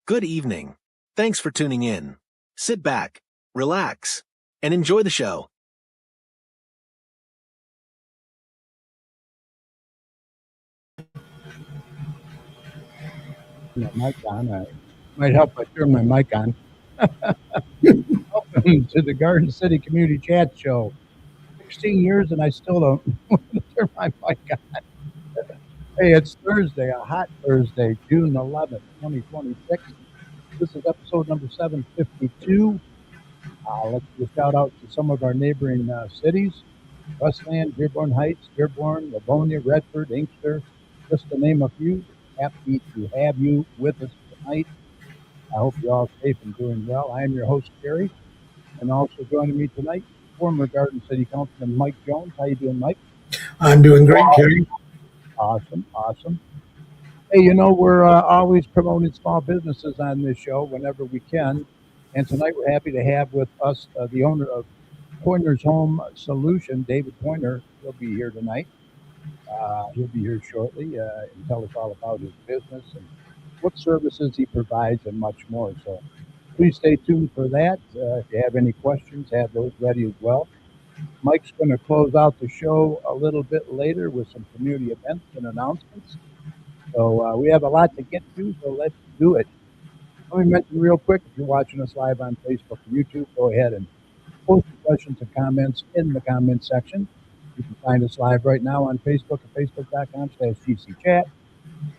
Good evening. Thanks for tuning in. Sit back, relax, and enjoy the show. My mic on. I might help if I turn my mic on. Welcome to the Garden City Community Chat Show. 16 years and I still don't know how to turn my mic on. Hey, it's Thursday, a hot Thursday, June 11th, 2026. This is episode number 752. Let's do a shout out to some of our neighboring cities: Westland, Dearborn Heights, Dearborn, Livonia, Redford, Inkster, just to name a few. Happy to have you with us tonight. I hope you're all safe and doing well. I am your host, Gary, and also joining me tonight, former Garden City Councilman Mike Jones. How you doing, Mike? I'm doing great, Gary. Awesome. Hey, we're always promoting small businesses on this show whenever we can. And tonight we're happy to have with us the owner of Poynter's Home Solution, David Poynter. He'll be here tonight. He'll be here shortly and tell us all about his business and what services he provides and much more. So please stay tuned for that. If you have any questions, have those ready as well. Mike's going to close out the show a little bit later with some community events and announcements. So we have a lot to get to, so let's do it. Let me mention real quick, if you're watching us live on Facebook or YouTube, go ahead and post your questions and comments in the comment section. You can find us live right now on Facebook at facebook.com/GCChat.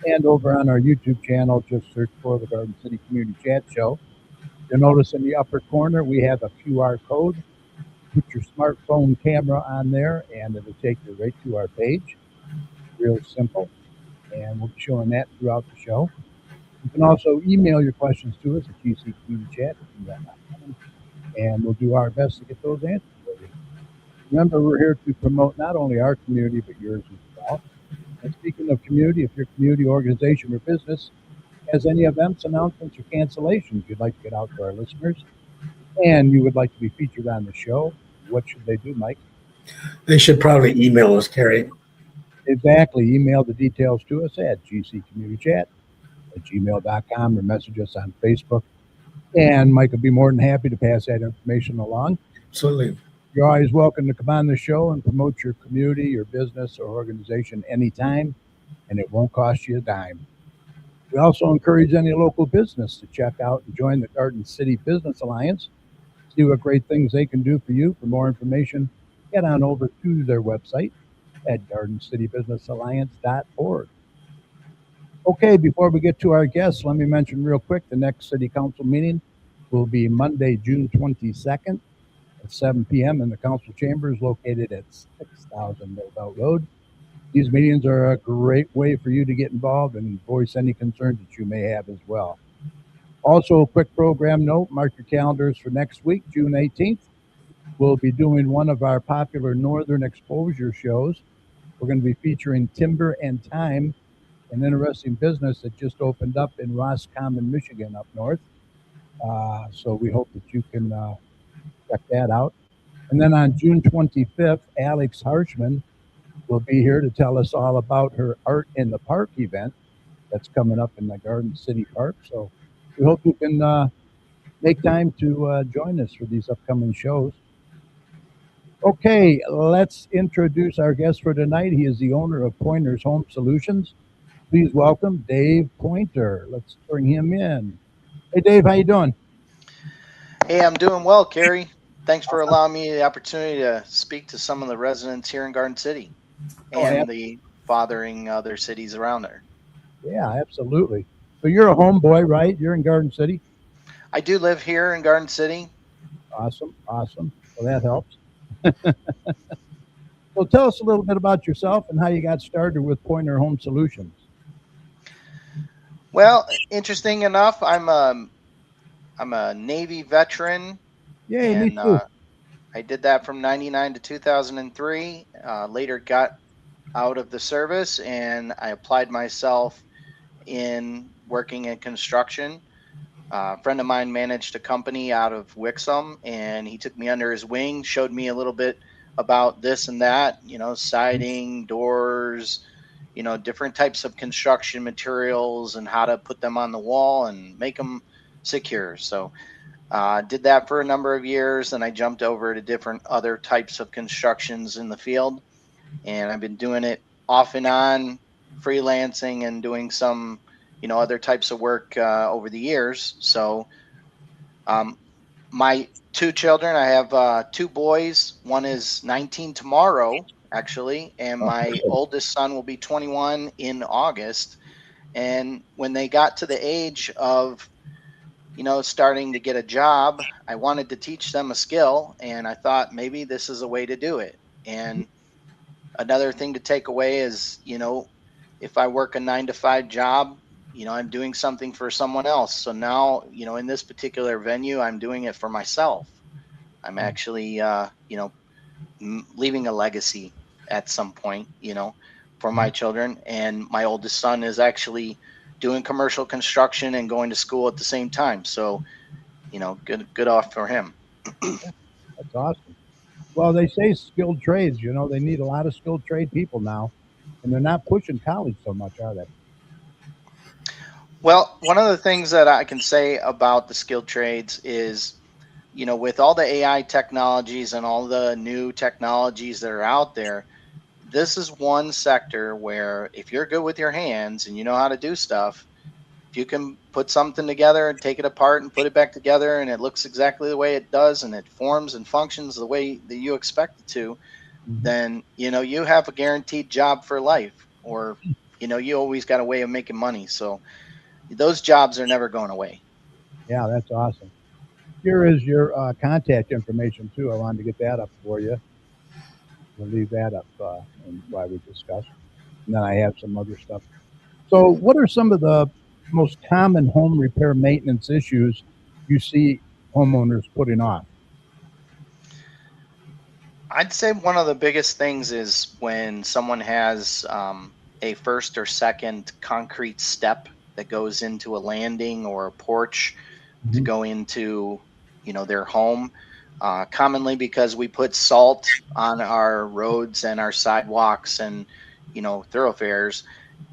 And over on our YouTube channel, just search for the Garden City Community Chat Show. You'll notice in the upper corner, we have a QR code. Put your smartphone camera on there, and it'll take you right to our page. Real simple. And we'll be showing that throughout the show. You can also email your questions to us at gccommunitychat.com, and we'll do our best to get those answers for you. Remember, we're here to promote not only our community, but yours as well. And speaking of community, if your community organization or business has any events, announcements, or cancellations you'd like to get out to our listeners, and you would like to be featured on the show, what should they do, Mike? They should probably email us, Gary. Exactly. Email the details to us at gccommunitychat@gmail.com or message us on Facebook. And Mike will be more than happy to pass that information along. Absolutely. You're always welcome to come on the show and promote your community, your business, or organization anytime, and it won't cost you a dime. We also encourage any local business to check out and join the Garden City Business Alliance. See what great things they can do for you. For more information, get on over to their website at gardencitybusinessalliance.org. Okay, before we get to our guests, let me mention real quick the next City Council meeting will be Monday, June 22nd at 7 p.m. in the Council Chambers located at 6000 Millbelt Road. These meetings are a great way for you to get involved and voice any concerns that you may have as well. Also, a quick program note, mark your calendars for next week, June 18th. We'll be doing one of our popular Northern Exposure shows. We're going to be featuring Timber and Time, an interesting business that just opened up in Roscommon, Michigan, up north. So we hope that you can check that out. And then on June 25th, Alex Harshman will be here to tell us all about her Art in the Park event that's coming up in the Garden City Park. So we hope you can make time to join us for these upcoming shows. Okay, let's introduce our guest for tonight. He is the owner of Poynter's Home Solutions. Please welcome Dave Poynter. Let's bring him in. Hey, Dave, how you doing? Hey, I'm doing well, Kerry. Thanks for allowing me the opportunity to speak to some of the residents here in Garden City and the fathering other cities around there. Yeah, absolutely. So you're a homeboy, right? You're in Garden City? I do live here in Garden City. Awesome. Well, that helps. So tell us a little bit about yourself and how you got started with Poynter Home Solutions. Well, interesting enough, I'm a Navy veteran. Yay, me too. I did that from 99 to 2003. Later got out of the service and I applied myself in working in construction. A friend of mine managed a company out of Wixom, and he took me under his wing, showed me a little bit about this and that, siding, doors, different types of construction materials and how to put them on the wall and make them secure. So did that for a number of years, and I jumped over to different other types of constructions in the field, and I've been doing it off and on, freelancing and doing some other types of work over the years. So um, my two children, I have two boys. One is 19 tomorrow, actually, and Oh, my oldest son will be 21 in August. And when they got to the age of starting to get a job, I wanted to teach them a skill, and I thought maybe this is a way to do it. And another thing to take away is, if I work a 9 to 5 job, I'm doing something for someone else. So now, in this particular venue, I'm doing it for myself. I'm actually, leaving a legacy at some point, for my children. And my oldest son is actually doing commercial construction and going to school at the same time. So, good off for him. that's awesome. Well, they say skilled trades. They need a lot of skilled trade people now, and they're not pushing college so much, are they? Well, one of the things that I can say about the skilled trades is, with all the AI technologies and all the new technologies that are out there, this is one sector where if you're good with your hands and you know how to do stuff, if you can put something together and take it apart and put it back together and it looks exactly the way it does and it forms and functions the way that you expect it to, Mm-hmm. then you have a guaranteed job for life, or you always got a way of making money. So those jobs are never going away. Yeah, that's awesome. Here is your contact information too. I wanted to get that up for you. We'll leave that up and while we discuss. And then I have some other stuff. So, what are some of the most common home repair maintenance issues you see homeowners putting off? I'd say one of the biggest things is when someone has a first or second concrete step that goes into a landing or a porch to Mm-hmm. go into, their home. Commonly because we put salt on our roads and our sidewalks and, thoroughfares,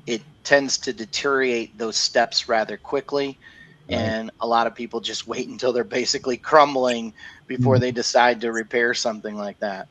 it tends to deteriorate those steps rather quickly. Right. And a lot of people just wait until they're basically crumbling before they Mm-hmm. decide to repair something like that.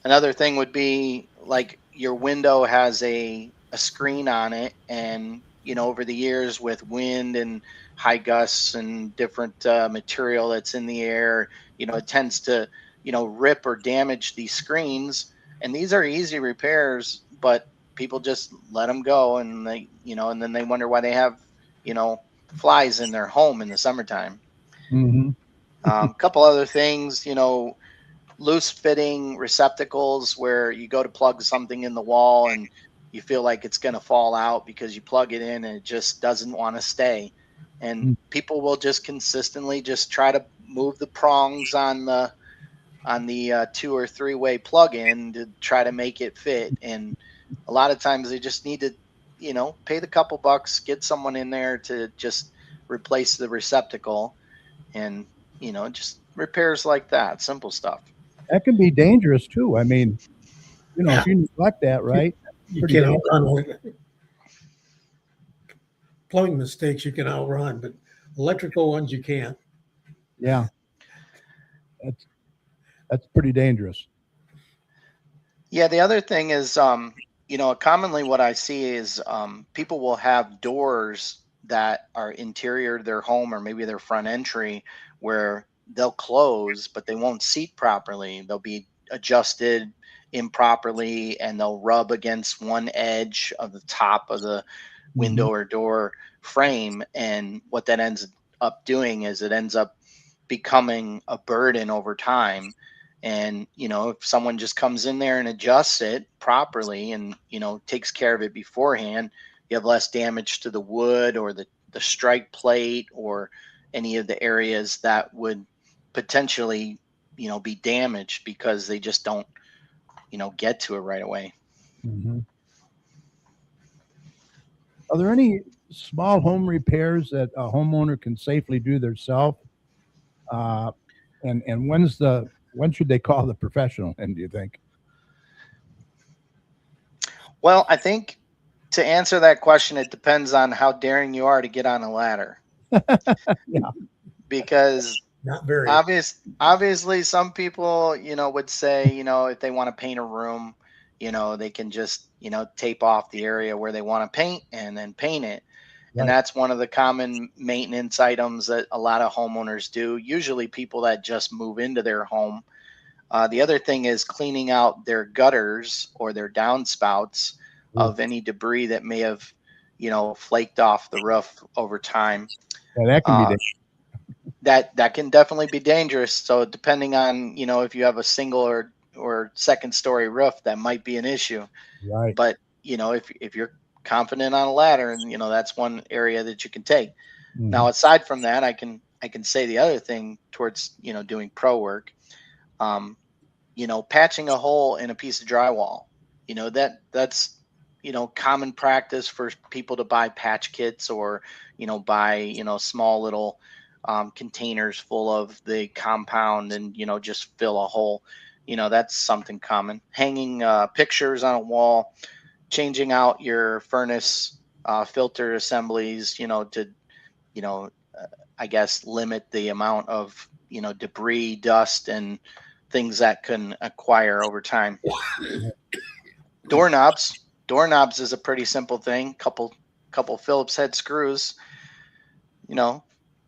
Another thing would be like your window has a screen on it, and over the years with wind and high gusts and different material that's in the air, it tends to rip or damage these screens. And these are easy repairs, but people just let them go, and and then they wonder why they have you know flies in their home in the summertime. Mm-hmm. A couple other things, loose fitting receptacles where you go to plug something in the wall and you feel like it's going to fall out because you plug it in and it just doesn't want to stay. And people will just consistently just try to move the prongs on the 2 or 3 way plug-in to try to make it fit. And a lot of times they just need to pay the couple bucks, get someone in there to just replace the receptacle, and just repairs like that, simple stuff. That can be dangerous too. I mean, Yeah, if you neglect that, you, right? you Pretty can dangerous. outrun plumbing mistakes. You can outrun, but electrical ones you can't. Yeah, that's pretty dangerous. Yeah, the other thing is, commonly what I see is people will have doors that are interior to their home or maybe their front entry where they'll close, but they won't seat properly. They'll be adjusted improperly and they'll rub against one edge of the top of the Mm-hmm. window or door frame. And what that ends up doing is it ends up becoming a burden over time. And if someone just comes in there and adjusts it properly and takes care of it beforehand, you have less damage to the wood or the strike plate or any of the areas that would potentially be damaged because they just don't get to it right away. Mm-hmm. Are there any small home repairs that a homeowner can safely do themselves? Uh, and when should they call the professional? And do you think? Well, I think to answer that question, it depends on how daring you are to get on a ladder. Yeah. Because Not very. obviously some people, would say, if they want to paint a room, they can just, tape off the area where they want to paint and then paint it. And Right. that's one of the common maintenance items that a lot of homeowners do, usually people that just move into their home. The other thing is cleaning out their gutters or their downspouts Ooh. of any debris that may have, flaked off the roof over time. Yeah, that can be Uh, that can definitely be dangerous. So depending on, if you have a single or second story roof, that might be an issue. right. But if you're confident on a ladder, and that's one area that you can take. Mhm. Now, aside from that, I can say the other thing towards doing pro work. Um, patching a hole in a piece of drywall. That's common practice for people to buy patch kits or buy small little containers full of the compound and just fill a hole. That's something common. Hanging pictures on a wall, changing out your furnace filter assemblies. To you know I guess limit the amount of debris, dust, and things that can acquire over time. Doorknobs is a pretty simple thing. Couple Phillips head screws. You know,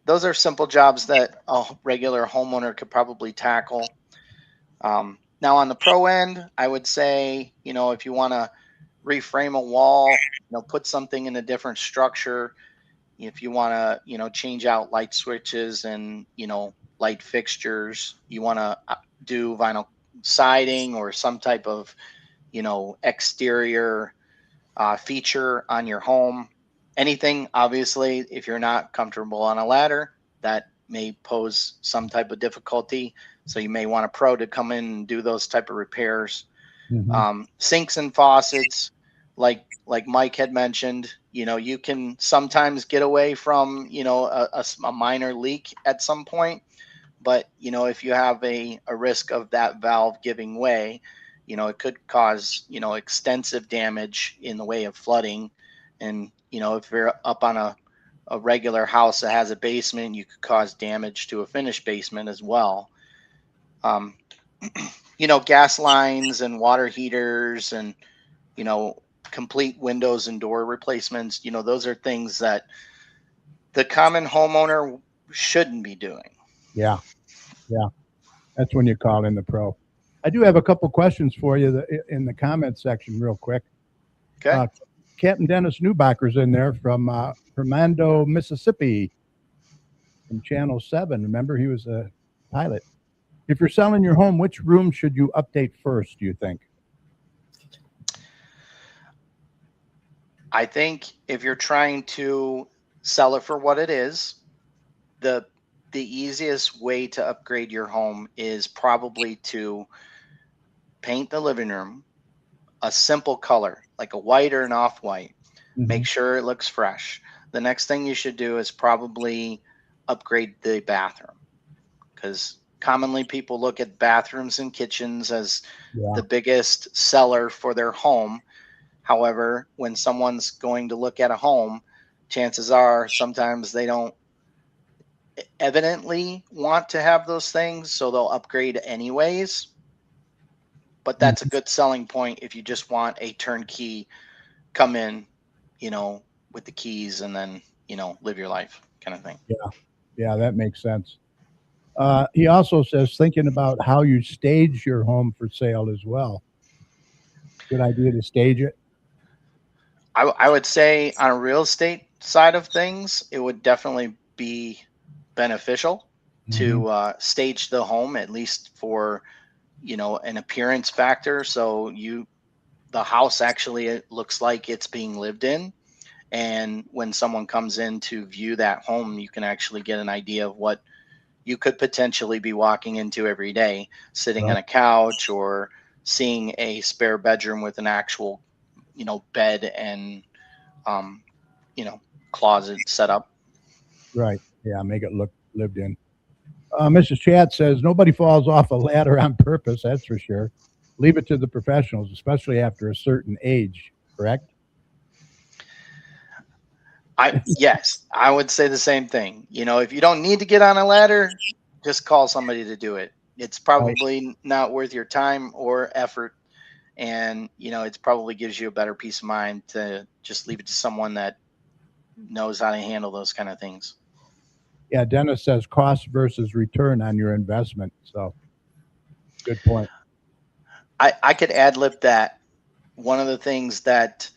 those are simple jobs that a regular homeowner could probably tackle. Now on the pro end, I would say if you want to reframe a wall, put something in a different structure. If you want to change out light switches and light fixtures, you want to do vinyl siding or some type of exterior feature on your home. Anything, obviously, if you're not comfortable on a ladder, that may pose some type of difficulty. So you may want a pro to come in and do those type of repairs. Mhm. Sinks and faucets, like Mike had mentioned, you can sometimes get away from a minor leak at some point, but if you have a risk of that valve giving way, it could cause extensive damage in the way of flooding. And if you're up on a regular house that has a basement, you could cause damage to a finished basement as well. um, Gas lines and water heaters and you know complete windows and door replacements, those are things that the common homeowner shouldn't be doing. Yeah. Yeah. That's when you call in the pro. I do have a couple questions for you in the comments section, real quick. Okay. Uh, Captain Dennis Newbacher's in there from Hernando, Mississippi, from Channel 7. Remember, he was a pilot. If you're selling your home, which room should you update first, do you think? I think if you're trying to sell it for what it is, the easiest way to upgrade your home is probably to paint the living room a simple color, like a white or an off-white. Make Mhm. sure it looks fresh. The next thing you should do is probably upgrade the bathroom, because commonly people look at bathrooms and kitchens as Yeah. the biggest seller for their home. However, when someone's going to look at a home, chances are sometimes they don't evidently want to have those things, so they'll upgrade anyways. But that's a Mhm. good selling point if you just want a turnkey, come in, you know, with the keys and then, live your life kind of thing. Yeah. Yeah, that makes sense. He also says thinking about how you stage your home for sale as well. Good idea to stage it. I would say on a real estate side of things, it would definitely be beneficial Mhm. to stage the home, at least for an appearance factor. So the house actually, it looks like it's being lived in, and when someone comes in to view that home, you can actually get an idea of what you could potentially be walking into every day, sitting on Right. a couch or seeing a spare bedroom with an actual bed and um, you know, closet set up. Right. Yeah, make it look lived in. Mrs. Chad says nobody falls off a ladder on purpose. That's for sure. Leave it to the professionals, especially after a certain age. correct? Yes, I would say the same thing. If you don't need to get on a ladder, just call somebody to do it. It's Right. probably not worth your time or effort, and it probably gives you a better peace of mind to just leave it to someone that knows how to handle those kind of things. Yeah, Dennis says cost versus return on your investment. So good point. I could ad lib that. One of the things that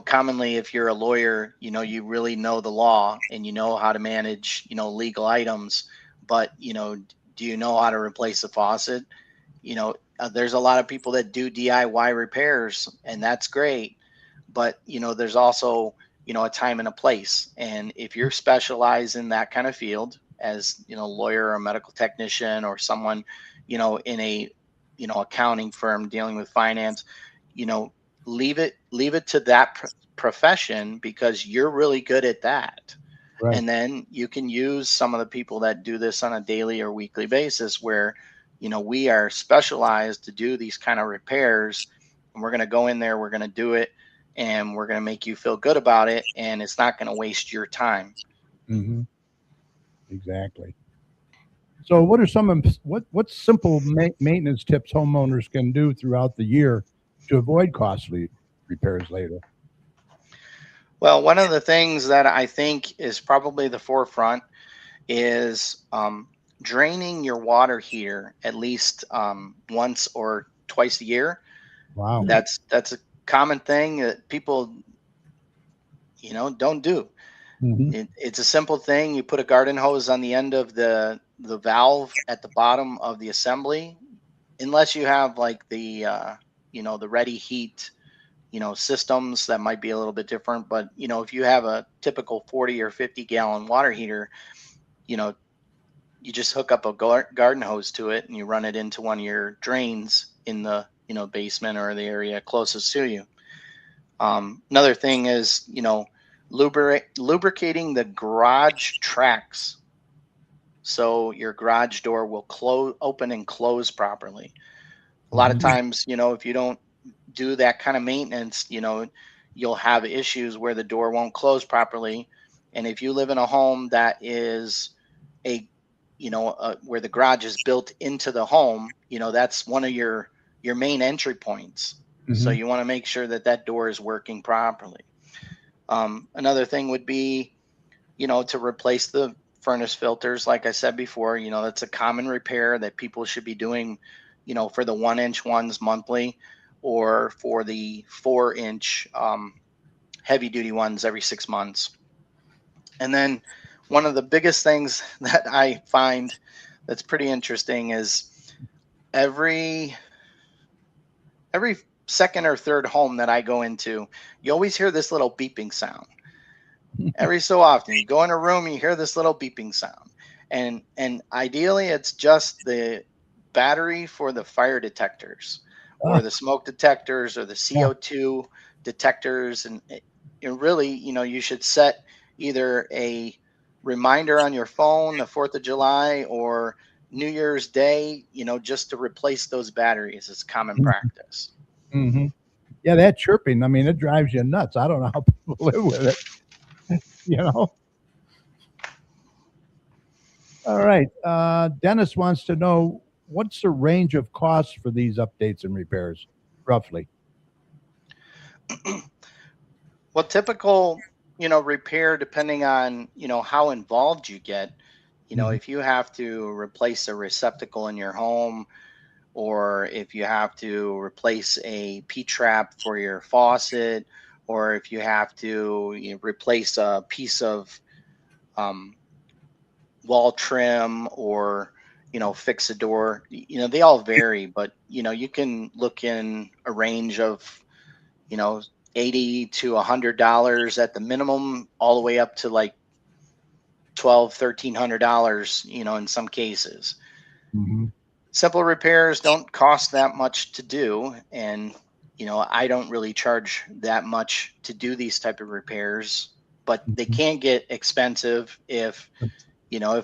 commonly, if you're a lawyer, you really know the law and you know how to manage legal items, but do you know how to replace a faucet? There's a lot of people that do DIY repairs, and that's great, but there's also a time and a place. And if you're specialized in that kind of field, as lawyer or medical technician or someone in a accounting firm dealing with finance, you know leave it to that profession, because you're really good at that. Right. And then you can use some of the people that do this on a daily or weekly basis, where we are specialized to do these kind of repairs, and we're going to go in there, we're going to do it, and we're going to make you feel good about it, and it's not going to waste your time. Mm-hmm. Exactly. So, what are some what simple maintenance tips homeowners can do throughout the year to avoid costly repairs later? Well, one of the things that I think is probably the forefront is draining your water heater at least once or twice a year. Wow. That's a common thing that people don't do. Mm-hmm. It's a simple thing. You put a garden hose on the end of the valve at the bottom of the assembly, unless you have like the ready heat systems, that might be a little bit different. But if you have a typical 40 or 50 gallon water heater, you know you just hook up a garden hose to it and you run it into one of your drains in the basement or the area closest to you. Another thing is lubricating the garage tracks, so your garage door will open and close properly. A lot of Mm-hmm. times, if you don't do that kind of maintenance, you'll have issues where the door won't close properly. And if you live in a home that is a where the garage is built into the home, that's one of your main entry points. So Mm-hmm. you want to make sure that that door is working properly. Another thing would be to replace the furnace filters. Like I said before, that's a common repair that people should be doing, for the 1-inch ones monthly, or for the 4-inch heavy duty ones every 6 months. And then one of the biggest things that I find that's pretty interesting is every second or third home that I go into, you always hear this little beeping sound. Every so often, you go in a room, you hear this little beeping sound, and ideally, it's just the battery for the fire detectors, Ah, or the smoke detectors, or the yeah. CO2 detectors. And really, you should set either a reminder on your phone, the 4th of July or New Year's Day, just to replace those batteries. It's common practice. Mm-hmm. Yeah, that chirping. I mean, it drives you nuts. I don't know how people live with it. You know. All right. Dennis wants to know what's the range of costs for these updates and repairs, roughly. Well, typical, repair, depending on, how involved you get, Mm-hmm. if you have to replace a receptacle in your home, or if you have to replace a P-trap for your faucet, or if you have to replace a piece of um, wall trim, or, fix a door, they all vary. But, you can look in a range of, you know, 80 to $100 at the minimum, all the way up to like 1,200, $1,300, in some cases. Mm-hmm. Simple repairs don't cost that much to do. And, I don't really charge that much to do these type of repairs, but they can get expensive if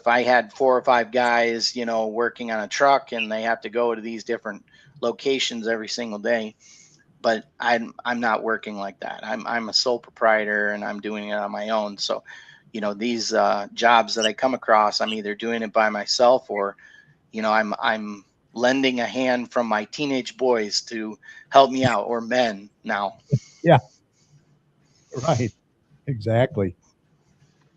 I had 4 or 5 guys, working on a truck, and they have to go to these different locations every single day. but I'm not working like that. I'm a sole proprietor and I'm doing it on my own. So, these jobs that I come across, I'm either doing it by myself or, I'm lending a hand from my teenage boys to help me out, or men now. Yeah, right. Exactly.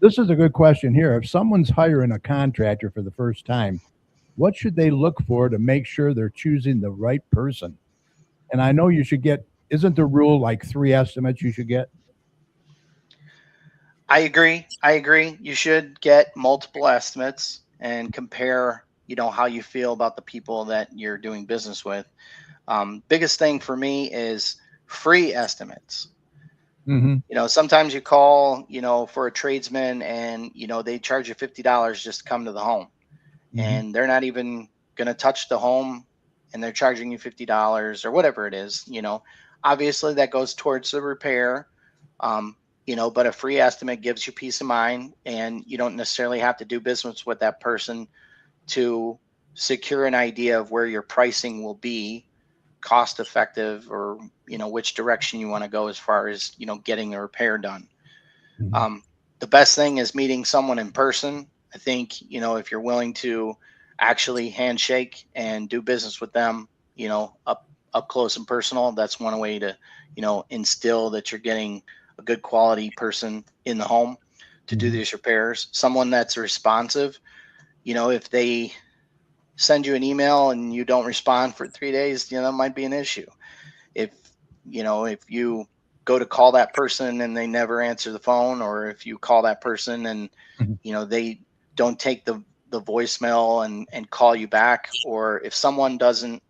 This is a good question here. If someone's hiring a contractor for the first time, what should they look for to make sure they're choosing the right person? And I know you should get, isn't the rule like 3 estimates you should get? I agree. I agree. You should get multiple estimates and compare, how you feel about the people that you're doing business with. Biggest thing for me is free estimates. Mm-hmm. Sometimes you call, for a tradesman and, they charge you $50 just to come to the home, and they're not even going to touch the home and they're charging you $50 or whatever it is. Obviously that goes towards the repair. Um, but a free estimate gives you peace of mind, and you don't necessarily have to do business with that person to secure an idea of where your pricing will be cost effective, or which direction you want to go as far as getting a repair done. Mm-hmm. The best thing is meeting someone in person. I think if you're willing to actually handshake and do business with them, up close and personal, that's one way to instill that you're getting a good quality person in the home to do these repairs. Someone that's responsive. If they send you an email and you don't respond for 3 days, that might be an issue. If you go to call that person and they never answer the phone, or if you call that person and they don't take the voicemail and call you back, or if someone doesn't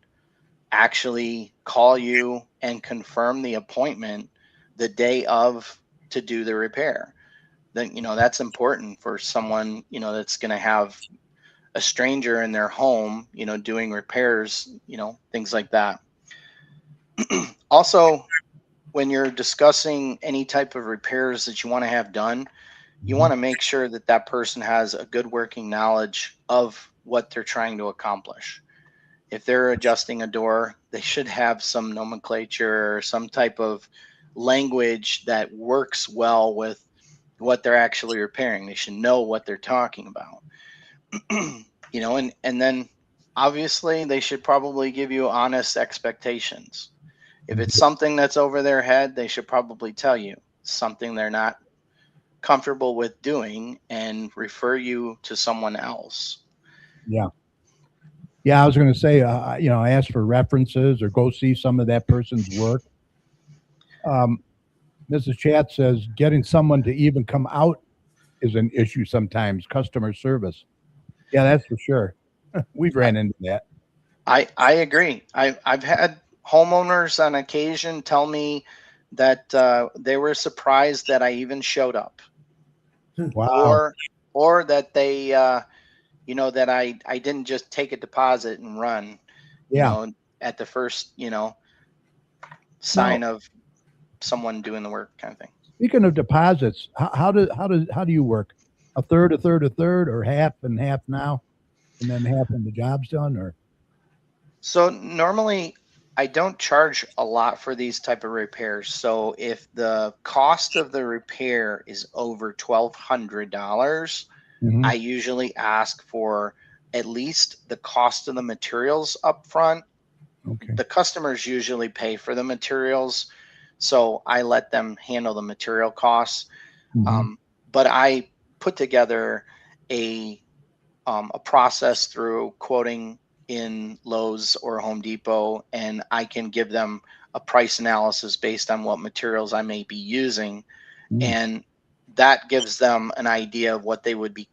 actually call you and confirm the appointment the day of to do the repair, then that's important for someone that's going to have a stranger in their home, doing repairs, things like that. Also, when you're discussing any type of repairs that you want to have done, you want to make sure that that person has a good working knowledge of what they're trying to accomplish. If they're adjusting a door, they should have some nomenclature or some type of language that works well with what they're actually repairing. They should know what they're talking about. And then obviously they should probably give you honest expectations. If it's something that's over their head, they should probably tell you something they're not comfortable with doing and refer you to someone else. Yeah. Yeah, I was going to say, ask for references or go see some of that person's work. Mrs. Chat says getting someone to even come out is an issue sometimes. Customer service. Yeah, that's for sure. We've ran into that. I agree. I've had homeowners on occasion tell me that they were surprised that I even showed up, Wow. or that they that I didn't just take a deposit and run, Yeah. at the first Now, sign of someone doing the work, kind of thing. speaking of deposits, how do you work? A third, a third, a third, or half and half now, and then half when the job's done, or So normally I don't charge a lot for these type of repairs. So if the cost of the repair is over $1,200, I usually ask for at least the cost of the materials up front. okay. The customers usually pay for the materials, so I let them handle the material costs. But I put together a a process through quoting in Lowe's or Home Depot, and I can give them a price analysis based on what materials I may be using, and that gives them an idea of what they would be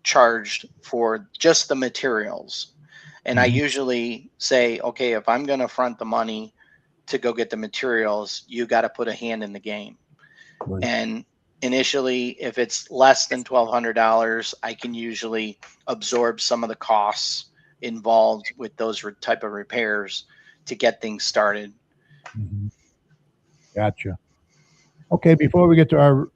charged for just the materials. And I usually say, okay, if I'm going to front the money to go get the materials, you got to put a hand in the game. Right. And initially, if it's less than $1,200, I can usually absorb some of the costs involved with those type of repairs to get things started. Gotcha. Okay, before we get to our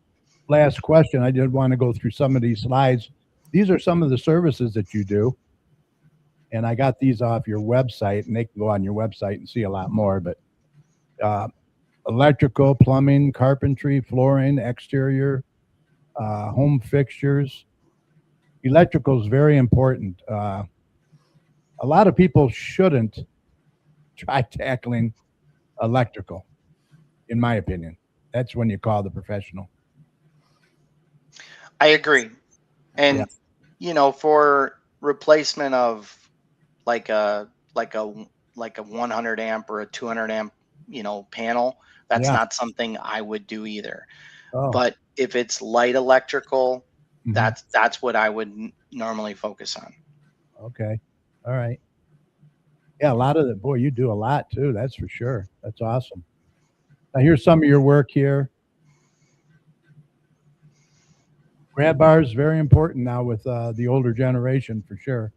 last question, I did want to go through some of these slides. These are some of the services that you do, and I got these off your website, and they can go on your website and see a lot more. But Uh, Electrical, plumbing, carpentry, flooring, exterior, home fixtures. Electrical is very important. A lot of people shouldn't try tackling electrical, in my opinion. That's when you call the professional. I agree. Yeah. And for replacement of like a like a like a 100 amp or a 200 amp, panel, that's Yeah. not something I would do either. Oh. But if it's light electrical, Hmm. that's what I would normally focus on. Okay. All right. Yeah, a lot of the boy, you do a lot too. That's for sure. That's awesome. Now here's some of your work here. Grab bars very important now with the older generation for sure.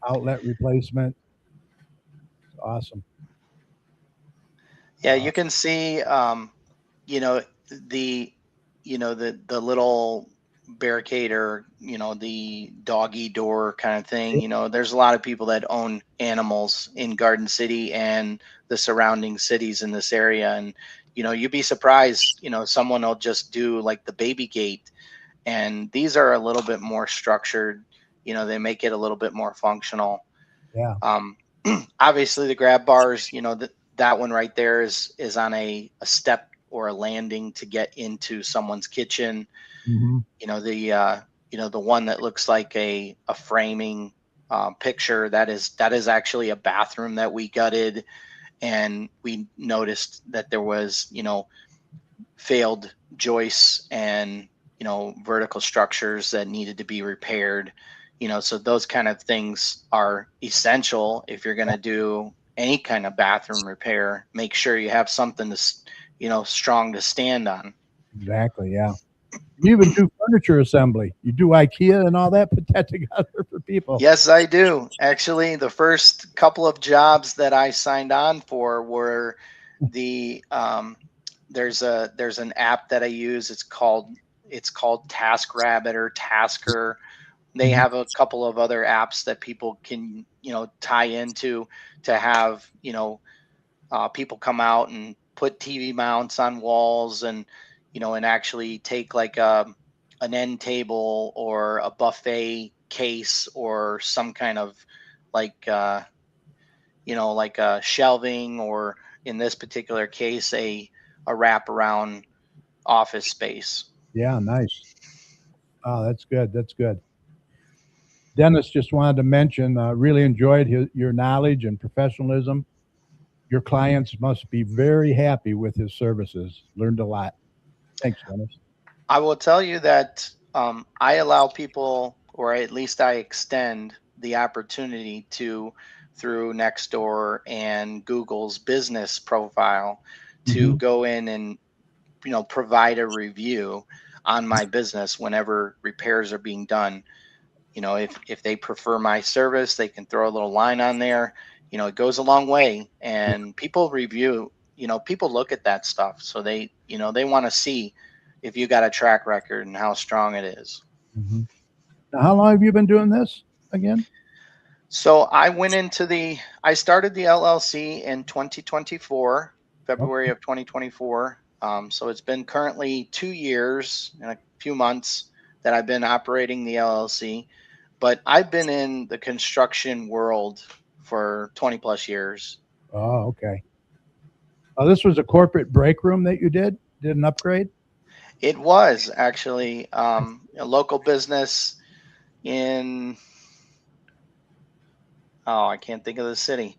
Outlet replacement, awesome. Yeah, Uh, you can see, you know, the, the little barricade, or, the doggy door kind of thing. There's a lot of people that own animals in Garden City and the surrounding cities in this area. And, you'd be surprised, someone will just do like the baby gate. And these are a little bit more structured, they make it a little bit more functional. yeah. Um, Obviously, the grab bars, that one right there is on a step or a landing to get into someone's kitchen. Hmm. The one that looks like a framing picture, that is actually a bathroom that we gutted, and we noticed that there was failed joists and vertical structures that needed to be repaired. So those kind of things are essential if you're going to do any kind of bathroom repair. Make sure you have something strong to stand on. Exactly. Yeah. You even do furniture assembly. You do IKEA and all that. Put that together for people. Yes, I do. Actually, the first couple of jobs that I signed on for were the there's an app that I use. It's called TaskRabbit or Tasker. They Mhm. have a couple of other apps that people can tie into to have people come out and put TV mounts on walls, and actually take like an end table or a buffet case or some kind of like like a shelving, or in this particular case a wraparound office space. Yeah. Nice. Oh, that's good. That's good. Dennis just wanted to mention, really enjoyed your knowledge and professionalism. Your clients must be very happy with his services. Learned a lot. Thanks, Dennis. I will tell you that I allow people, or at least I extend the opportunity to, through Nextdoor and Google's business profile, to Hmm. go in and provide a review on my business whenever repairs are being done. If they prefer my service, they can throw a little line on there. It goes a long way, and people review. People look at that stuff, so they want to see if you got a track record and how strong it is. Hmm. Now, how long have you been doing this again? So I started the LLC in 2024, February Okay. of 2024. So it's been currently 2 years and a few months that I've been operating the LLC, but I've been in the construction world for 20 plus years. Oh, okay. This was a corporate break room that you did an upgrade? It was actually a local business in, oh, I can't think of the city.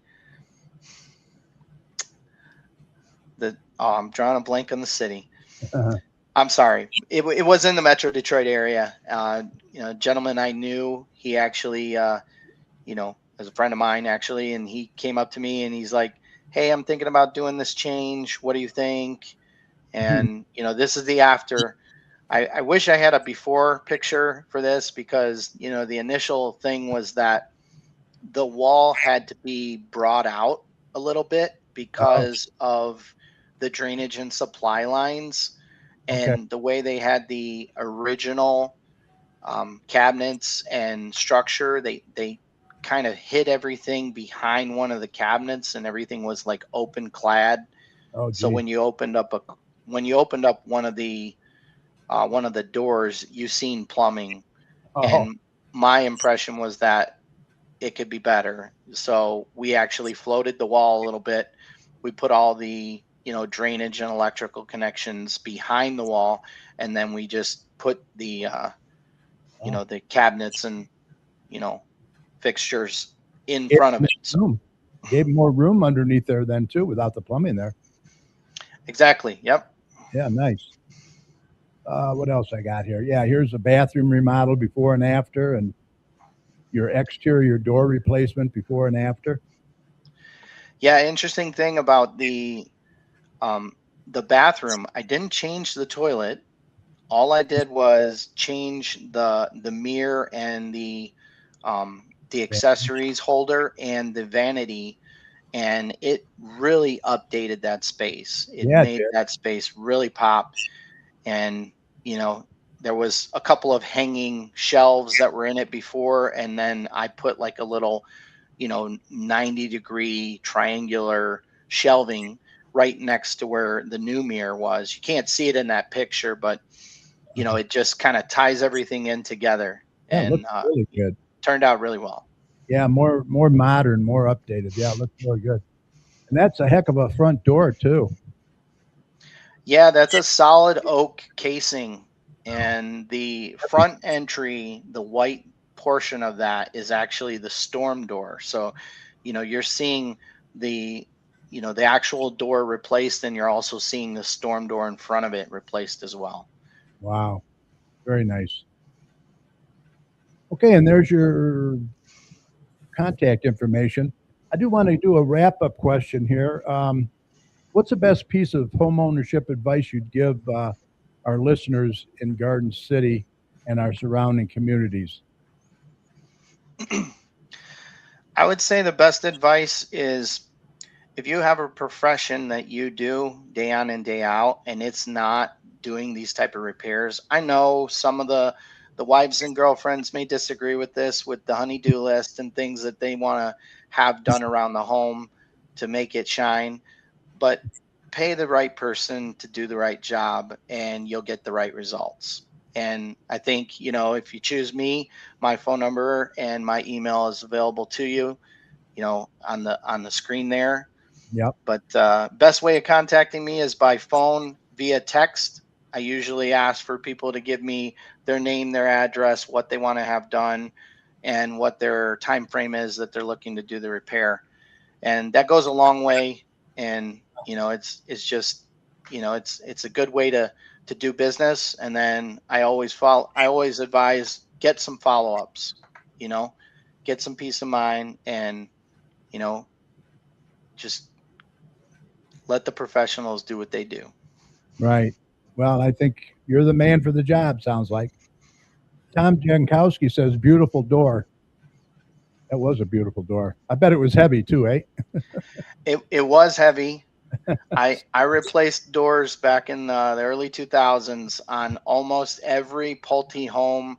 I'm drawing a blank on the city. Uh-huh. I'm sorry. It was in the Metro Detroit area. A gentleman I knew, he actually, as a friend of mine actually, and he came up to me and he's like, "Hey, I'm thinking about doing this change. What do you think?" And this is the after. I wish I had a before picture for this, because the initial thing was that the wall had to be brought out a little bit Oh, because of the drainage and supply lines, okay. and the way they had the original cabinets and structure. They kind of hid everything behind one of the cabinets, and everything was like open clad. Oh, So gee. when you opened up one of the doors, you seen plumbing. Oh, And my impression was that it could be better. So we actually floated the wall a little bit. We put all the, drainage and electrical connections behind the wall, and then we just put oh. the cabinets and, you know, fixtures in Gave front of them it. So room. Gave 'em more room underneath there then too, without the plumbing there. exactly. Yep. Yeah, nice. What else I got here? Yeah, here's a bathroom remodel before and after, and your exterior door replacement before and after. Yeah. Interesting thing about um, the bathroom, I didn't change the toilet. All I did was change the mirror and the Yeah, accessories holder and the vanity, and it really updated that space. It yeah, it made did. that space really pop. And you know, there was a couple of hanging shelves that were in it before, and then I put like a little, 90-degree triangular shelving right next to where the new mirror was. You can't see it in that picture, but it just kind of ties everything in together, Yeah, it and looks really good. turned out really well. Yeah, more modern, more updated. Yeah, it looks really good. And that's a heck of a front door too. Yeah, that's a solid oak casing, and the front entry, the white portion of that is actually the storm door. So, you're seeing the the actual door replaced, and you're also seeing the storm door in front of it replaced as well. Wow, very nice. Okay, and there's your contact information. I do want to do a wrap up question here. What's the best piece of home ownership advice you'd give our listeners in Garden City and our surrounding communities? I would say the best advice is, if you have a profession that you do day on and day out, and it's not doing these type of repairs. I know some of the wives and girlfriends may disagree with this, with the honey-do list and things that they want to have done around the home to make it shine, but pay the right person to do the right job, and you'll get the right results. And I think, if you choose me, my phone number and my email is available to you, on the screen there. Yep. But best way of contacting me is by phone, via text. I usually ask for people to give me their name, their address, what they want to have done, and what their time frame is that they're looking to do the repair. And that goes a long way. And it's just, it's a good way to do business. And then I always advise, get some follow-ups, you know, get some peace of mind, and you know just let the professionals do what they do. Right. Well, I think you're the man for the job, sounds like. Tom Jankowski says, beautiful door. That was a beautiful door. I bet it was heavy too, eh? It was heavy. I replaced doors back in the early 2000s on almost every Pulte home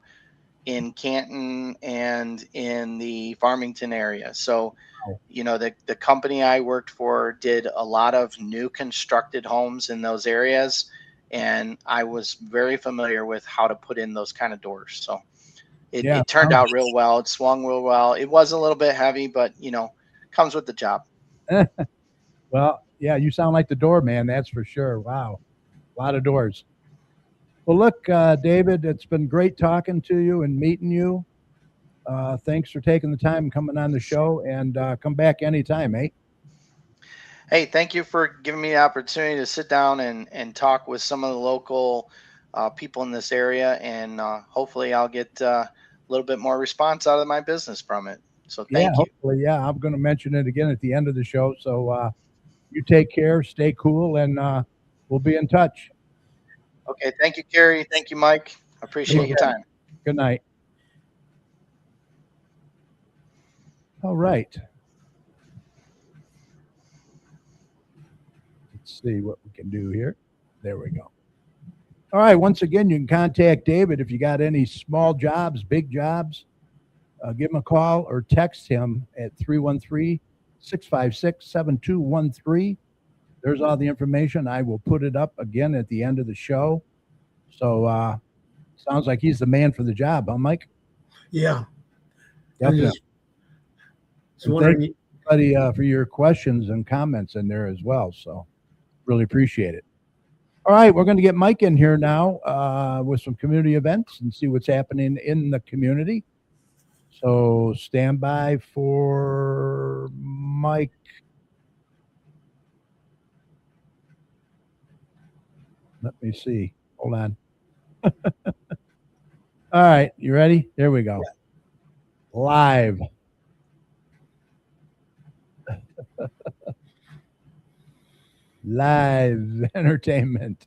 in Canton and in the Farmington area. So, Wow. the company I worked for did a lot of new constructed homes in those areas, and I was very familiar with how to put in those kind of doors. So it, Yeah. it turned out real well. It swung real well. It was a little bit heavy, but comes with the job. Well, yeah, you sound like the doorman, that's for sure. Wow. A lot of doors. Well, look, David, it's been great talking to you and meeting you. Thanks for taking the time and coming on the show, and come back anytime, eh? Hey, thank you for giving me the opportunity to sit down and talk with some of the local people in this area, and hopefully I'll get a little bit more response out of my business from it. So Yeah, thank you. hopefully. Yeah, I'm going to mention it again at the end of the show. So you take care, stay cool, and we'll be in touch. Okay, thank you, Carrie. Thank you, Mike. I Take appreciate your care. time. Good night. All right. Let's see what we can do here. There we go. All right. Once again, you can contact David if you got any small jobs, big jobs, give him a call or text him at 313-656-7213. There's all the information. I will put it up again at the end of the show. So sounds like he's the man for the job, huh, Mike? Yeah. I'm Definitely. just And wondering. thank you, everybody, for your questions and comments in there as well. So really appreciate it. All right, we're going to get Mike in here now with some community events and see what's happening in the community. So stand by for Mike. Let me see. Hold on. All right, you ready? Here we go. Live. Live entertainment.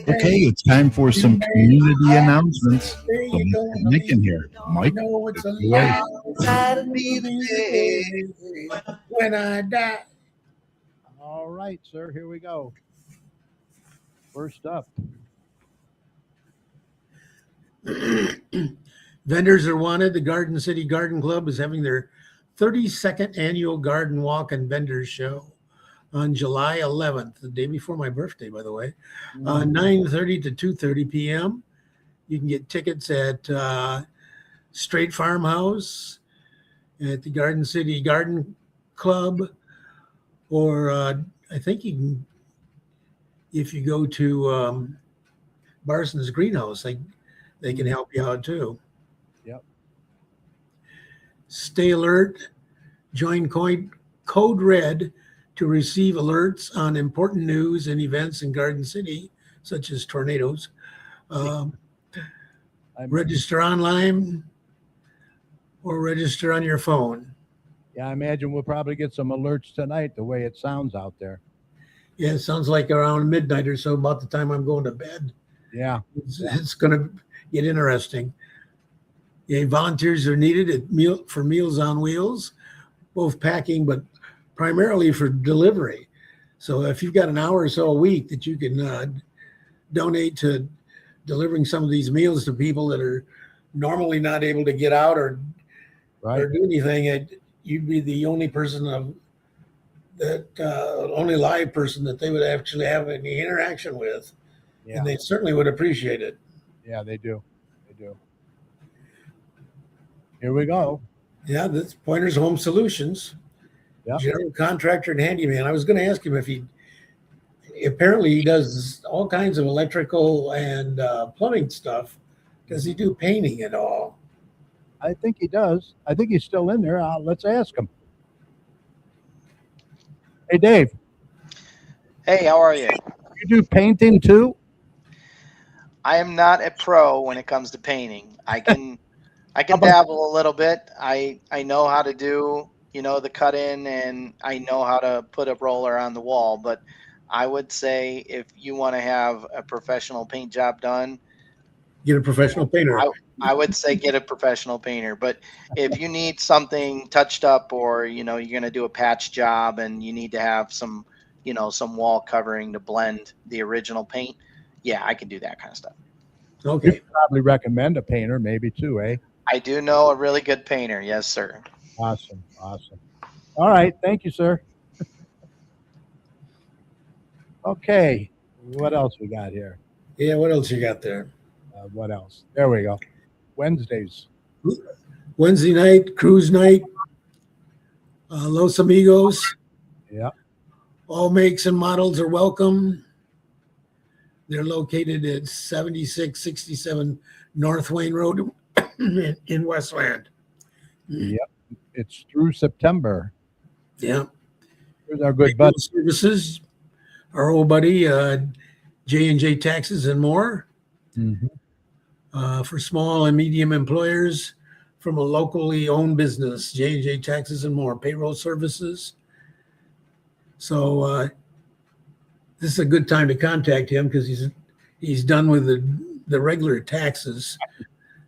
Okay, it's time for some community announcements. So let's get Mike in here. Mike, No, it's a take it away. when I die. All right, sir. Here we go. First up. Vendors are wanted. The Garden City Garden Club is having their 32nd annual Garden Walk and Vendors Show on July 11th, the day before my birthday, by the way, 9:30 to 2:30 p.m. You can get tickets at Straight Farmhouse, at the Garden City Garden Club, or I think you can, if you go to Barson's Greenhouse, they can help you out too. Yep. Stay alert. Join Code Red to receive alerts on important news and events in Garden City, such as tornadoes. Register online or register on your phone. Yeah, I imagine we'll probably get some alerts tonight, the way it sounds out there. Yeah, it sounds like around midnight or so, about the time I'm going to bed. Yeah. It's going to get interesting. Yeah, volunteers are needed for Meals on Wheels, both packing, but primarily for delivery. So if you've got an hour or so a week that you can donate to delivering some of these meals to people that are normally not able to get out or do anything, you'd be the only person only live person that they would actually have any interaction with. Yeah. And they certainly would appreciate it. Yeah, they do. They do. Here we go. Yeah, that's Poynter's Home Solutions. Yep. General contractor and handyman. I was going to ask him if apparently he does all kinds of electrical and plumbing stuff. Does he do painting at all? I think he does. I think he's still in there. Let's ask him. Hey, Dave. Hey, how are you? You do painting too? I am not a pro when it comes to painting. I can dabble a little bit. I know how to do, the cut in, and I know how to put a roller on the wall, but I would say if you want to have a professional paint job done, get a professional painter. I would say get a professional painter. But if you need something touched up, or you're going to do a patch job and you need to have some wall covering to blend the original paint, yeah, I can do that kind of stuff. Okay. You'd probably recommend a painter, maybe too, eh? I do know a really good painter. Yes, sir. Awesome. Awesome. All right. Thank you, sir. Okay. What else we got here? Yeah, what else you got there? What else? There we go. Wednesdays. Wednesday night, cruise night, Los Amigos. Yeah. All makes and models are welcome. They're located at 7667 North Wayne Road in Westland. Yep. It's through September. Yeah. Here's our good buddy. Services, our old buddy, J&J Taxes and More. Mm-hmm. For small and medium employers from a locally owned business, J&J Taxes and More, payroll services. So this is a good time to contact him because he's done with the regular taxes,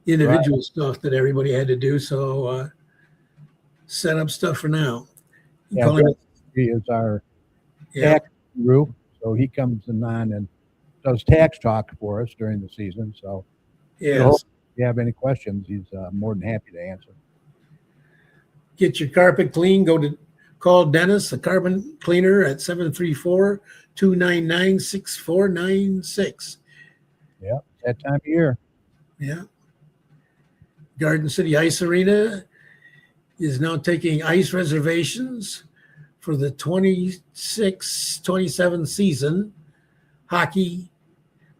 individual stuff that everybody had to do. So set up stuff for now. Yeah, he is our Yeah. tax group, so he comes in on and does tax talk for us during the season. So Yes. if you have any questions, he's more than happy to answer. Get your carpet clean. Call Dennis, the carbon cleaner, at 734-299-6496. Yeah, that time of year. Yeah. Garden City Ice Arena is now taking ice reservations for the 26-27 season. Hockey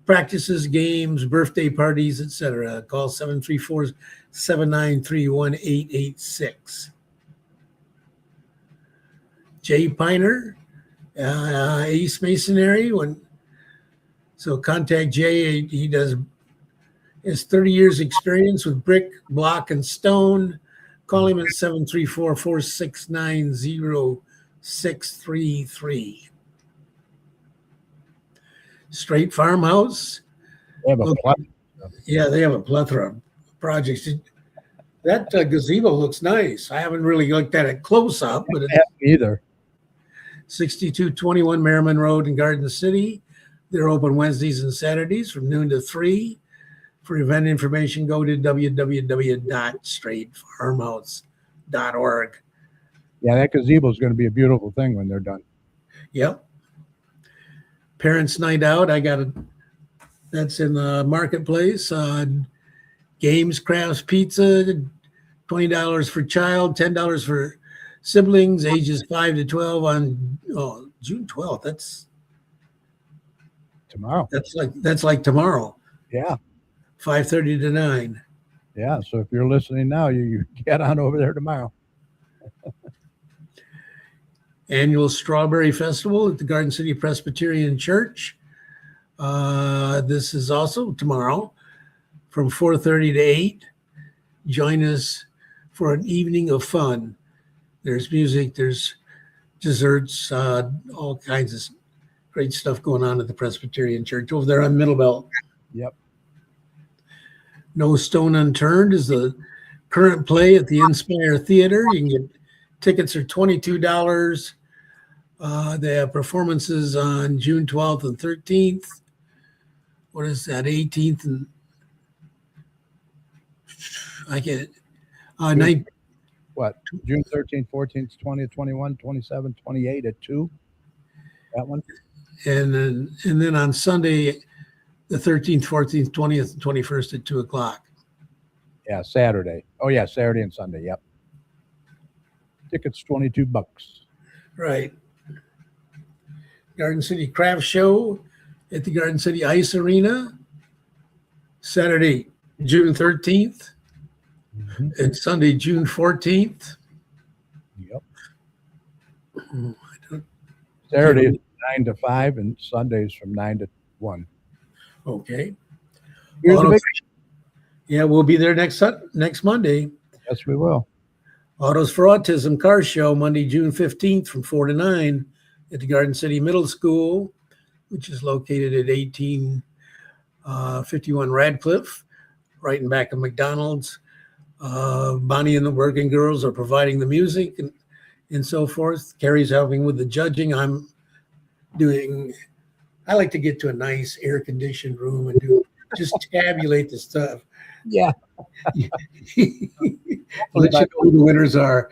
practices, games, birthday parties, etc. Call 734-793-1886. Jay Poynter, Ace Masonry. So contact Jay. He has 30 years experience with brick, block, and stone. Call him at 734-469-0633. Straight Farmhouse. They have a plethora. Yeah, they have a plethora of projects. That gazebo looks nice. I haven't really looked at it close up, but it's Either. 6221 Merriman Road in Garden City. They're open Wednesdays and Saturdays from noon to 3. For event information, go to www.straightfarmhouse.org. Yeah, that gazebo is going to be a beautiful thing when they're done. Yep. Parents' Night Out. That's in the marketplace. Games, crafts, pizza, $20 for child, $10 for siblings ages 5 to 12 on June 12th. Tomorrow. That's like tomorrow, Yeah. 5:30 to 9. Yeah. So if you're listening now, you get on over there tomorrow. Annual Strawberry Festival at the Garden City Presbyterian Church. This is also tomorrow from 4:30 to 8. Join us for an evening of fun. There's music, there's desserts, all kinds of great stuff going on at the Presbyterian Church over there on Middle Belt. Yep. No Stone Unturned is the current play at the Inspire Theater. You can get tickets are $22. They have performances on June 12th and 13th. What is that? 18th and I get it. What? June 13th, 14th, 20th, 21, 27, 28 at 2. That one? And then on Sunday, the 13th, 14th, 20th, and 21st at 2 o'clock. Yeah, Saturday. Oh yeah, Saturday and Sunday. Yep. Tickets $22. Right. Garden City Craft Show at the Garden City Ice Arena, Saturday, June 13th, and Sunday, June 14th. Yep. Saturday is 9 to 5 and Sundays from 9 to 1. Okay. Here's the big. Yeah, we'll be there next Monday. Yes, we will. Autos for Autism Car Show, Monday, June 15th from 4 to 9 at the Garden City Middle School, which is located at 1851 Radcliffe, right in back of McDonald's. Bonnie and the Working Girls are providing the music and so forth. Carrie's helping with the judging. I like to get to a nice air-conditioned room and just tabulate the stuff. Yeah. Let you know who the winners are.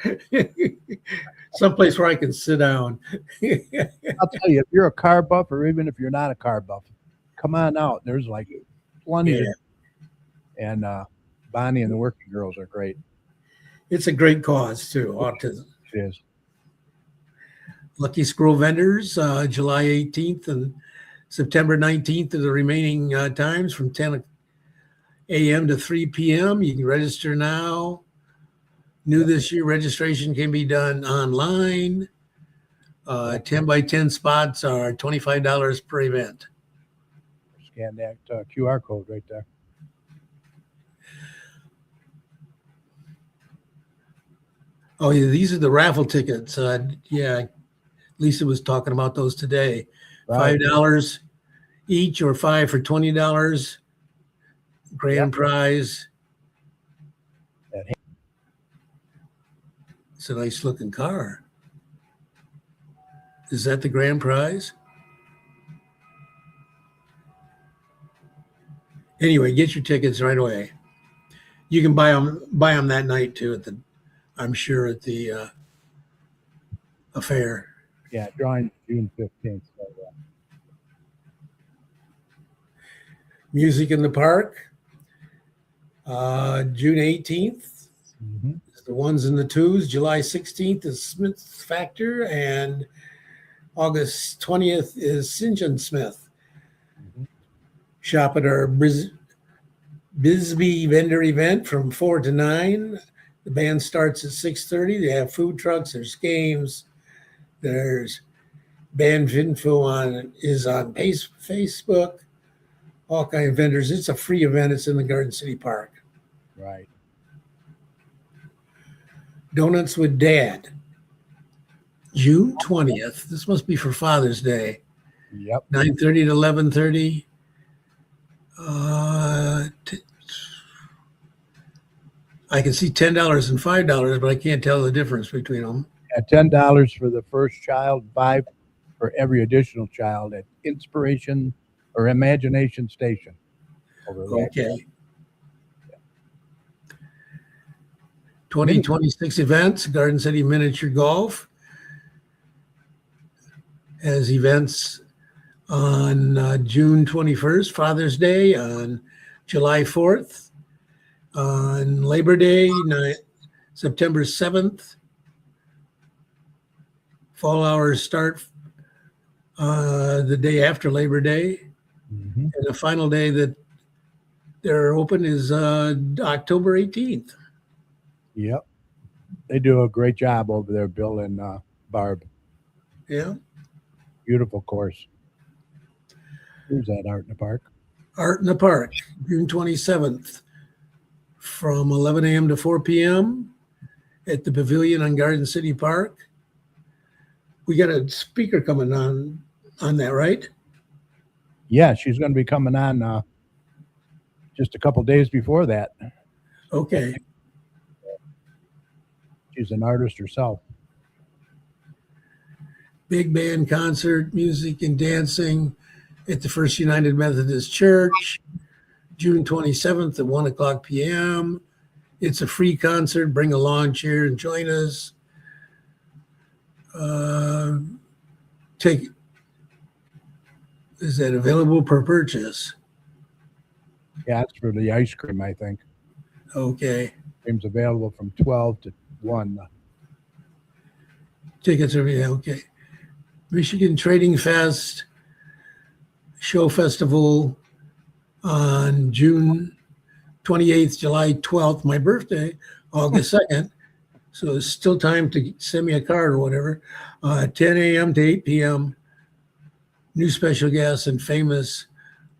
Someplace where I can sit down. I'll tell you, if you're a car buff or even if you're not a car buff, come on out. There's like plenty of, and Bonnie and the Working Girls are great. It's a great cause too, autism. It is. Lucky Squirrel Vendors, July 18th and September 19th are the remaining times from 10 a.m. to 3 p.m. You can register now. New this year, registration can be done online. 10 by 10 spots are $25 per event. Scan that QR code right there. Oh, yeah, these are the raffle tickets. Yeah, Lisa was talking about those today. Right. $5 each or 5 for $20. Grand prize. It's a nice looking car. Is that the grand prize? Anyway, get your tickets right away. You can buy them that night too. I'm sure at the affair. Yeah, drawing June 15th. So, Music in the Park, June 18th. mhm. The ones and the twos. July 16th is Smith Factor, and August 20th is St. John Smith. Mhm. Shop at our Bisbee vendor event from 4 to 9. The band starts at 6:30. They have food trucks. There's games. There's band info on Facebook. All kind of vendors. It's a free event. It's in the Garden City Park. Right. Donuts with Dad, June 20th. This must be for Father's Day. Yep. 9:30 to 11:30. I can see $10 and $5, but I can't tell the difference between them. At $10 for the first child, $5 for every additional child at Inspiration or Imagination Station. Over there. Okay. 2026 events, Garden City Miniature Golf has events on June 21st, Father's Day, on July 4th, on Labor Day, September 7th. Fall hours start the day after Labor Day. Mhm. And the final day that they're open is October 18th. Yep. They do a great job over there, Bill and Barb. Yeah. Beautiful course. Here's that Art in the Park. Art in the Park, June 27th, from 11 a.m. to 4 p.m. at the Pavilion on Garden City Park. We got a speaker coming on that, right? Yeah, she's going to be coming on just a couple days before that. Okay. She's an artist herself. Big band concert, music and dancing at the First United Methodist Church, June 27th at 1 o'clock p.m. It's a free concert. Bring a lawn chair and join us. Is that available per purchase? Yeah, it's for the ice cream, I think. Okay. Cream's available from 12 to 1. Tickets are, yeah, okay. Michigan Trading Fest Show Festival on June 28th, July 12th, my birthday, August 2nd. So there's still time to send me a card or whatever. 10 a.m. to 8 p.m. New special guests and famous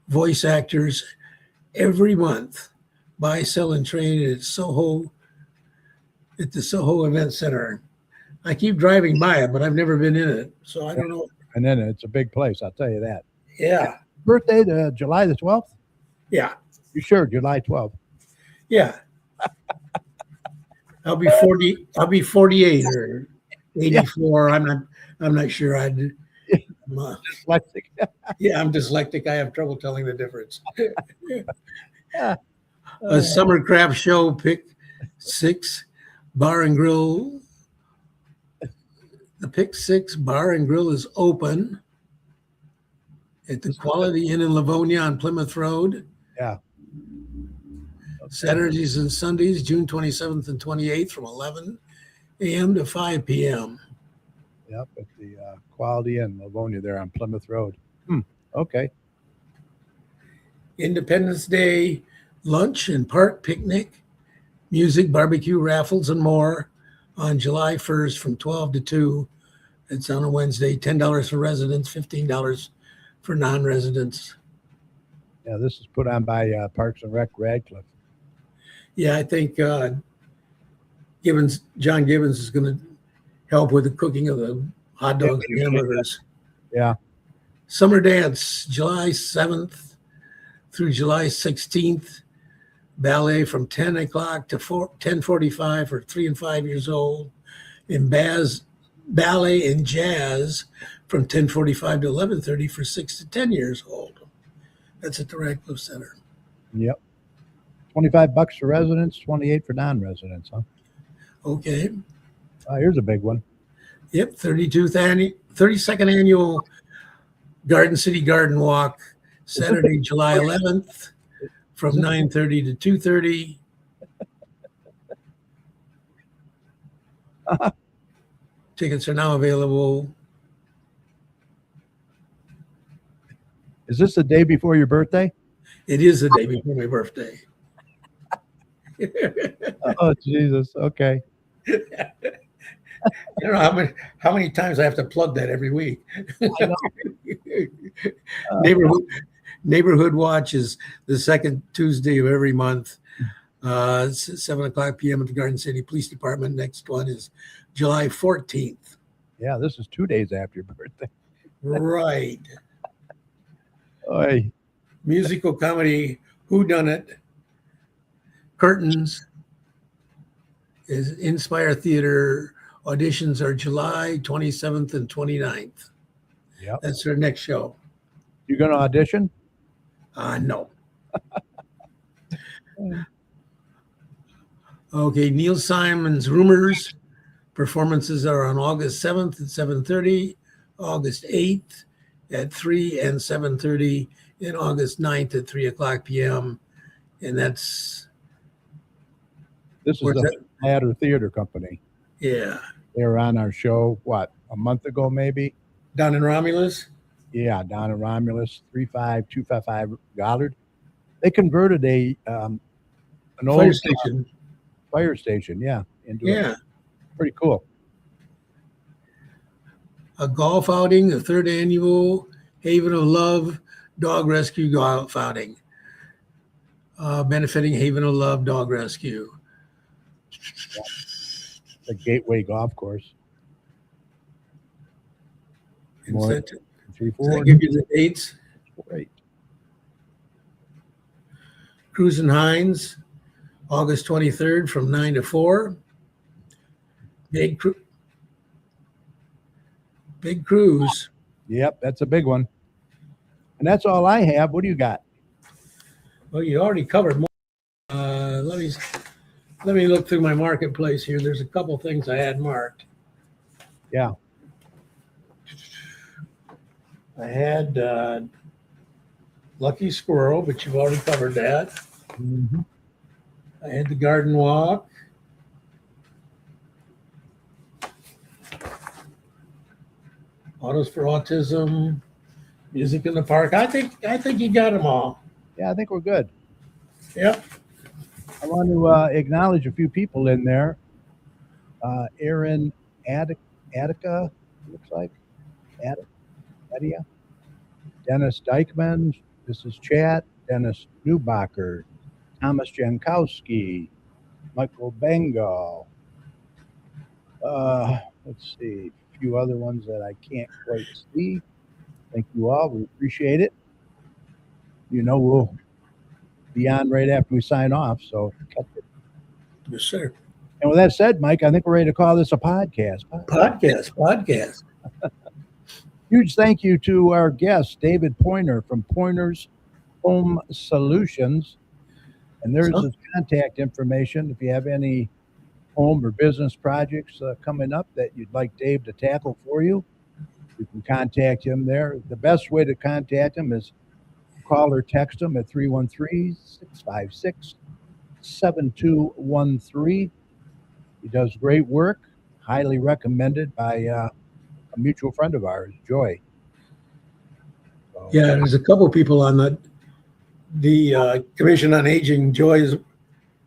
voice actors every month. Buy, sell, and trade at the Soho Event Center. I keep driving by it, but I've never been in it, so I don't know. And then it's a big place, I'll tell you that. Yeah, Birthday, July the 12th? yeah, You sure? July 12th. yeah. I'll be 40. I'll be 48 or 84. I'm not sure. Dyslexic. Yeah, I'm dyslexic. I have trouble telling the difference. Yeah. A summer craft show, Pick 6 Bar and Grill. The Pick 6 Bar and Grill is open at the Quality Inn in Livonia on Plymouth Road. Yeah. Saturdays and Sundays, June 27th and 28th from 11 a.m. to 5 p.m. Yep, at the Quality Inn, Livonia, there on Plymouth Road. Okay. Independence Day lunch and park picnic, music, barbecue, raffles, and more on July 1st from 12 to 2. It's on a Wednesday, $10 for residents, $15 for non-residents. Yeah, this is put on by Parks and Rec Radcliffe. Yeah, I think John Gibbons is going to help with the cooking of the hot dogs and hamburgers. Yeah. Summer Dance, July 7th through July 16th. Ballet from 10 o'clock to 10:45 for 3 and 5 years old. And ballet and jazz from 10:45 to 11:30 for 6 to 10 years old. That's at the Radcliffe Center. Yep. $25 for residents, 28 for non-residents, huh? Okay. Here's a big one. Yep, 32nd annual Garden City Garden Walk, Saturday, July 11th, from 9:30 to 2:30. Tickets are now available. Is this the day before your birthday? It is the day before my birthday. Oh, Jesus. Okay. You know how many times I have to plug that every week. Neighborhood Watch is the second Tuesday of every month. 7:00 p.m. at the Garden City Police Department. Next one is July 14th. Yeah, this is 2 days after your birthday. Right. Oy. Musical comedy Whodunit. Curtains is Inspire Theater. Auditions are July 27th and 29th. Yep. That's their next show. You going to audition? No. Okay, Neil Simon's Rumors. Performances are on August 7th at 7:30, August 8th at 3 and 7:30, and August 9th at 3:00 p.m. And that's... This is the Matter Theater Company. Yeah. They were on our show, what, a month ago maybe? Down in Romulus? Yeah, down in Romulus, 35255 Goddard. They converted an old fire station, yeah, into a pretty cool. A golf outing, the third annual Haven of Love Dog Rescue Golf Outing, benefiting Haven of Love Dog Rescue. The Gateway Golf Course. More, 3, 4. Give you the dates. Great. Cruise and Hines, August 23rd from 9 to 4. Big Cruise. Yep, that's a big one. And that's all I have. What do you got? Well, you already covered more. Let me look through my marketplace here. There's a couple things I had marked. Yeah. I had Lucky Squirrel, but you've already covered that. Mm-hmm. I had the Garden Walk. Autos for Autism, Music in the Park. I think you got them all. Yeah, I think we're good. Yep. I want to acknowledge a few people in there. Aaron Attica, looks like. Adia. Dennis Dykman. This is Chat. Dennis Newbacher. Thomas Jankowski. Michael Bengal. Let's see. A few other ones that I can't quite see. Thank you all. We appreciate it. You know, we'll be on right after we sign off. So, yes, sir. And with that said, Mike, I think we're ready to call this a podcast. Podcast. Huge thank you to our guest, David Poynter from Poynter's Home Solutions. And there's his contact information. If you have any home or business projects coming up that you'd like Dave to tackle for you, you can contact him there. The best way to contact him is call or text him at 313-656-7213. He does great work, highly recommended by a mutual friend of ours, Joy. So, yeah, there's a couple people on the Commission on Aging. Joy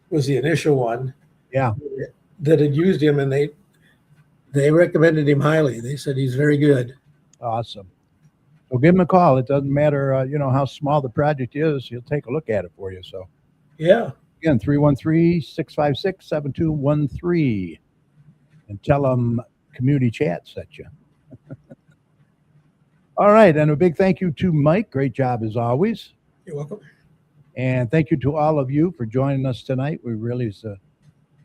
was the initial one. Yeah. That had used him, and they recommended him highly. They said he's very good. Awesome. So give him a call. It doesn't matter, how small the project is. He'll take a look at it for you. So, yeah. Again, 313-656-7213. And tell them Community Chat sent you. All right. And a big thank you to Mike. Great job as always. You're welcome. And thank you to all of you for joining us tonight. We really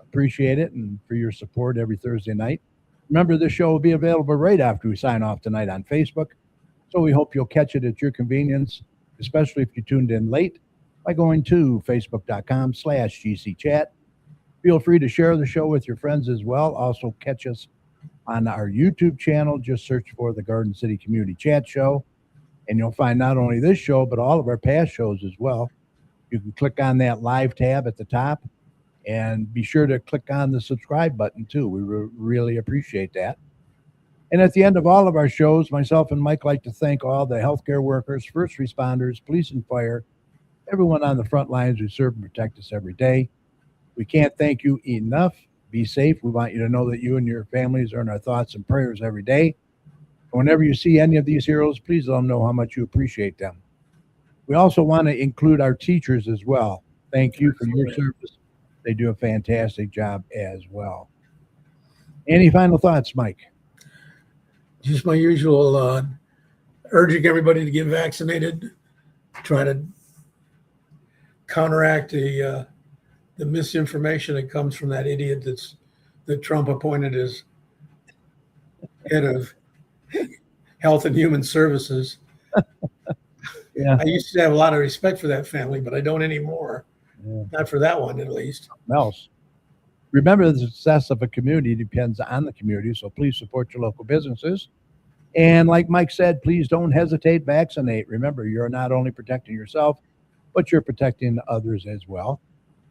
appreciate it and for your support every Thursday night. Remember, this show will be available right after we sign off tonight on Facebook. So we hope you'll catch it at your convenience, especially if you tuned in late, by going to facebook.com/GCChat. Feel free to share the show with your friends as well. Also, catch us on our YouTube channel. Just search for the Garden City Community Chat Show, and you'll find not only this show, but all of our past shows as well. You can click on that live tab at the top, and be sure to click on the subscribe button too. We really appreciate that. And at the end of all of our shows, myself and Mike like to thank all the healthcare workers, first responders, police and fire, everyone on the front lines who serve and protect us every day. We can't thank you enough. Be safe. We want you to know that you and your families are in our thoughts and prayers every day. Whenever you see any of these heroes, please let them know how much you appreciate them. We also want to include our teachers as well. Thank you for your service. They do a fantastic job as well. Any final thoughts, Mike? Just my usual urging everybody to get vaccinated, try to counteract the misinformation that comes from that idiot that Trump appointed as head of Health and Human Services. Yeah. I used to have a lot of respect for that family, but I don't anymore. Yeah. Not for that one, at least. Else. Remember, the success of a community depends on the community, so please support your local businesses. And like Mike said, please don't hesitate, vaccinate. Remember, you're not only protecting yourself, but you're protecting others as well.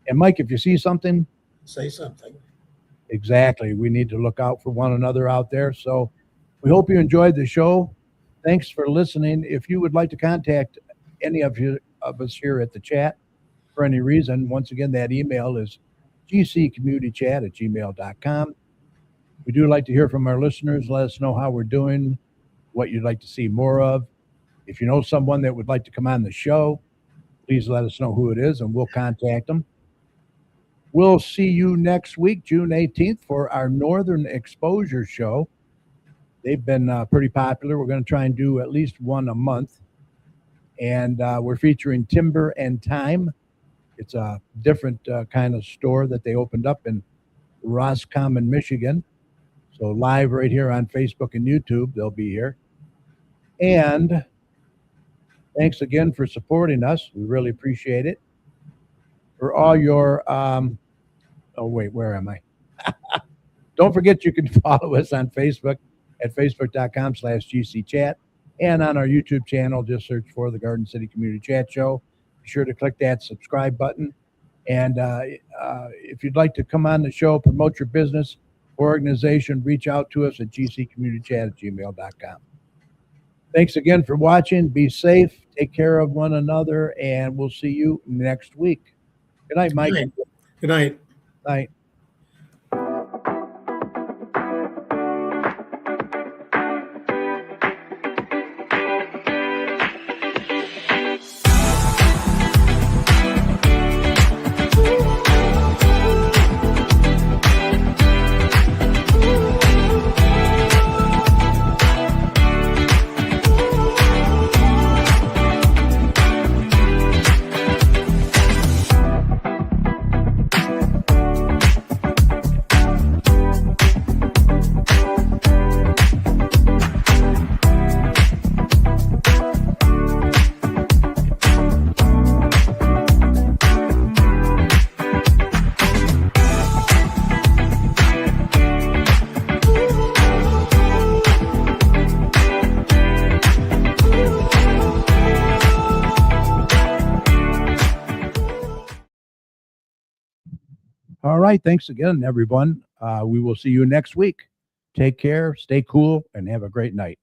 And Mike, if you see something, Say something. exactly. We need to look out for one another out there. So we hope you enjoyed the show. Thanks for listening. If you would like to contact any of us here at the chat for any reason, once again, that email is gccommunitychat@gmail.com. We do like to hear from our listeners. Let us know how we're doing, what you'd like to see more of. If you know someone that would like to come on the show, please let us know who it is, and we'll contact them. We'll see you next week, June 18th, for our Northern Exposure Show. They've been pretty popular. We're going to try and do at least one a month. And we're featuring Timber and Time. It's a different kind of store that they opened up in Roscommon, Michigan. So live right here on Facebook and YouTube, they'll be here. And thanks again for supporting us. We really appreciate it. For all your, oh wait, where am I? Don't forget you can follow us on Facebook at facebook.com/GCChat, and on our YouTube channel, just search for the Garden City Community Chat Show. Be sure to click that subscribe button. And if you'd like to come on the show, promote your business or organization, reach out to us at gccommunitychat@gmail.com. Thanks again for watching. Be safe. Take care of one another, and we'll see you next week. Good night, Mike. Good night. Night. All right. Thanks again, everyone. We will see you next week. Take care, stay cool, and have a great night.